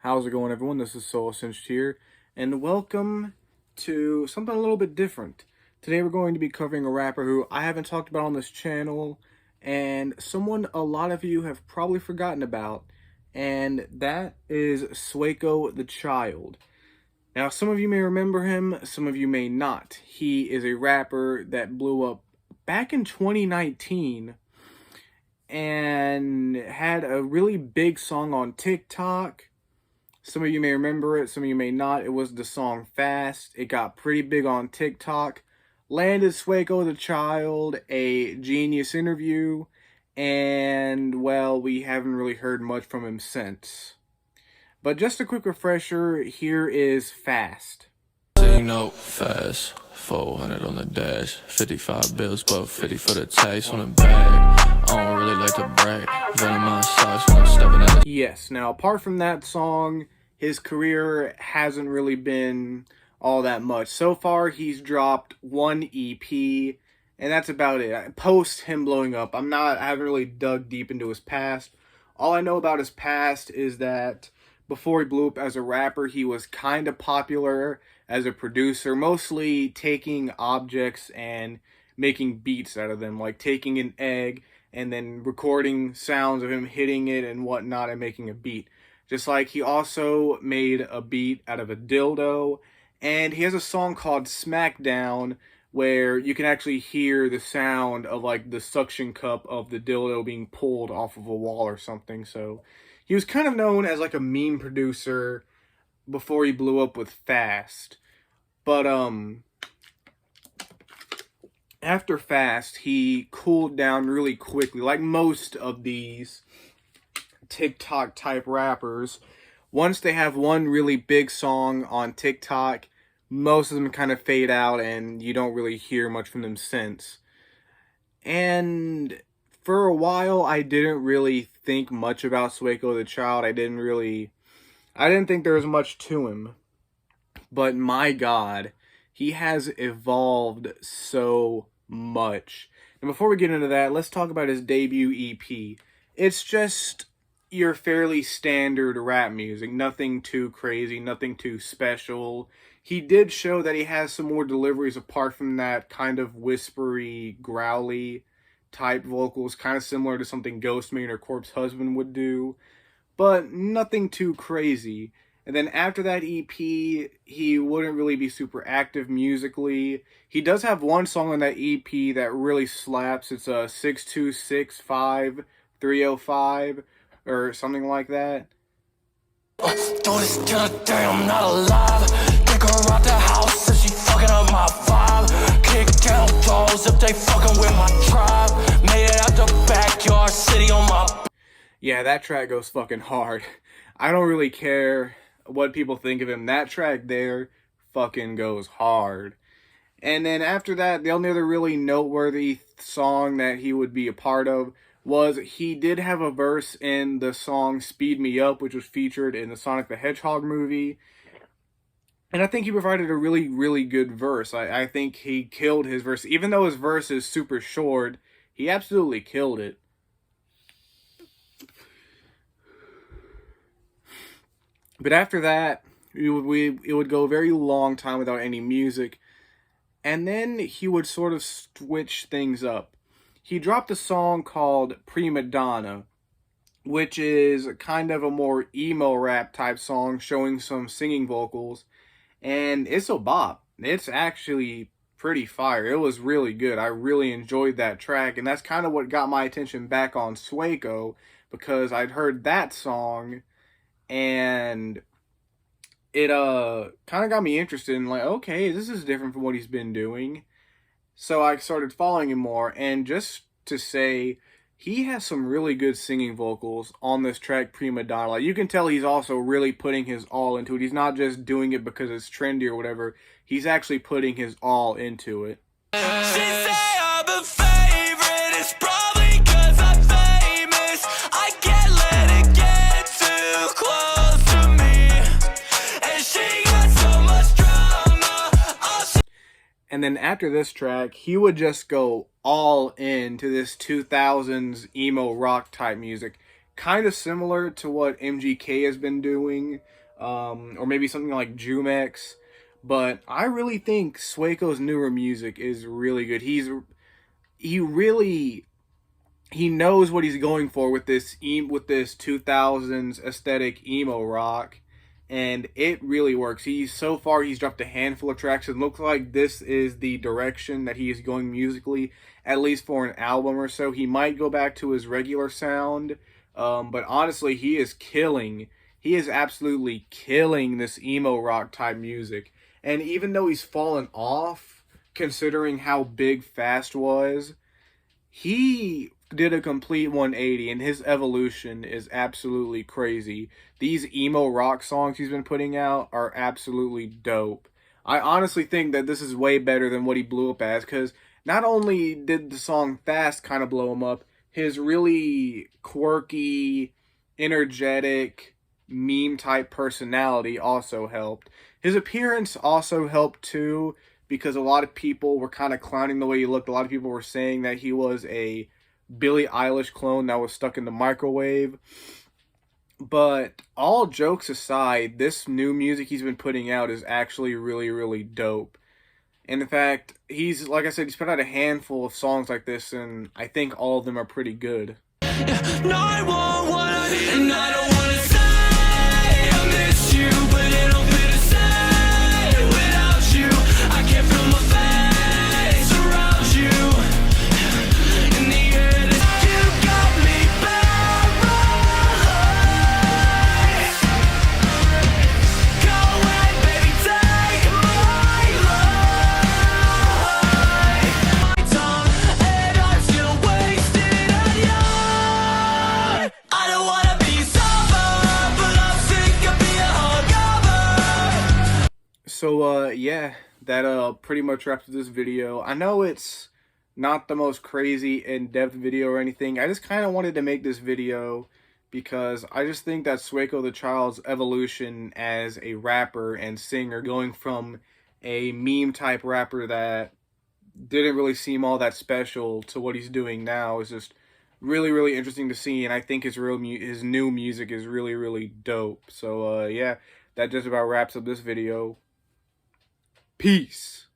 How's it going, everyone? This is Soul Cinched here, and welcome to something a little bit different. Today we're going to be covering a rapper who I haven't talked about on this channel, and someone a lot of you have probably forgotten about, and that is Sueco the Child. Now, some of you may remember him, some of you may not. He is a rapper that blew up back in 2019 and had a really big song on TikTok. Some of you may remember it, some of you may not. It was the song Fast. It got pretty big on TikTok. Landed Sueco the Child a Genius interview, and, well, we haven't really heard much from him since. But just a quick refresher, here is Fast. So you know, fast, 400 on the dash, 55 bills, but 50 for the tax on the bag. I don't really like to brag, venom my socks when I'm stepping out. Yes, now apart from that song, his career hasn't really been all that much. So far, he's dropped one EP, and that's about it. Post him blowing up, I haven't really dug deep into his past. All I know about his past is that before he blew up as a rapper, he was kind of popular as a producer, mostly taking objects and making beats out of them, like taking an egg and then recording sounds of him hitting it and whatnot and making a beat. Just like he also made a beat out of a dildo, and he has a song called Smackdown where you can actually hear the sound of like the suction cup of the dildo being pulled off of a wall or something. So he was kind of known as like a meme producer before he blew up with Fast. But after Fast, he cooled down really quickly, like most of these TikTok type rappers. Once they have one really big song on TikTok, most of them kind of fade out and you don't really hear much from them since. And for a while, I didn't really think much about Sueco the Child. I didn't think there was much to him. But my God, he has evolved so much. And before we get into that, let's talk about his debut EP. It's just your fairly standard rap music. Nothing too crazy, nothing too special. He did show that he has some more deliveries apart from that kind of whispery, growly type vocals, kind of similar to something Ghostman or Corpse Husband would do, but nothing too crazy. And then after that EP, he wouldn't really be super active musically. He does have one song on that EP that really slaps. It's a 6265305 or something like that. Do this till the day I'm not alive. Kick her out the house, says she fucking up my vibe. Kick down doors if they fucking with my tribe. Made it out the backyard, city on my... Yeah, that track goes fucking hard. I don't really care what people think of him. That track there fucking goes hard. And then after that, the only other really noteworthy song that he would be a part of was he did have a verse in the song Speed Me Up, which was featured in the Sonic the Hedgehog movie. And I think he provided a really, really good verse. I think he killed his verse. Even though his verse is super short, he absolutely killed it. But after that, it would go a very long time without any music. And then he would sort of switch things up. He dropped a song called Prima Donna, which is kind of a more emo rap type song showing some singing vocals. And it's a bop. It's actually pretty fire. It was really good. I really enjoyed that track. And that's kind of what got my attention back on Sueco, because I'd heard that song and it kind of got me interested in, like, okay, this is different from what he's been doing. So I started following him more, and just to say, he has some really good singing vocals on this track, Prima Donna. Like, you can tell he's also really putting his all into it. He's not just doing it because it's trendy or whatever. He's actually putting his all into it. She say I'm a favorite, it's probably cause I'm famous. I can't let it get too close to me. And she got so much drama. And then after this track, he would just go all into this 2000s emo rock type music. kind of similar to what MGK has been doing, or maybe something like Jumex. But I really think Sueco's newer music is really good. He really he knows what he's going for with this 2000s aesthetic emo rock, and it really works. He's dropped a handful of tracks and looks like this is the direction that he is going musically, at least for an album or so. He might go back to his regular sound, but honestly, he is absolutely killing this emo rock type music. And even though he's fallen off, considering how big Fast was, he did a complete 180, and his evolution is absolutely crazy. These emo rock songs he's been putting out are absolutely dope. I honestly think that this is way better than what he blew up as, because not only did the song Fast kind of blow him up, his really quirky, energetic, meme type personality also helped. His appearance also helped too, because a lot of people were kind of clowning the way he looked. A lot of people were saying that he was a Billie Eilish clone that was stuck in the microwave. But all jokes aside, this new music he's been putting out is actually really, really dope. And in fact, like I said, he's put out a handful of songs like this, and I think all of them are pretty good. 911, and I don't wanna say I miss you, but it'll be the same without you. I can't feel my face around you. In the air, you got me paralyzed. Go away, baby, take my life. My tongue, and I'm still wasted on you. I don't wanna be sober, but I'm sick of being hungover. So, yeah, that pretty much wraps up this video. I know it's not the most crazy in-depth video or anything. I just kind of wanted to make this video because I just think that Sueco the Child's evolution as a rapper and singer, going from a meme-type rapper that didn't really seem all that special to what he's doing now, is just really, really interesting to see, and I think his new music is really, really dope. So, yeah, that just about wraps up this video. Peace.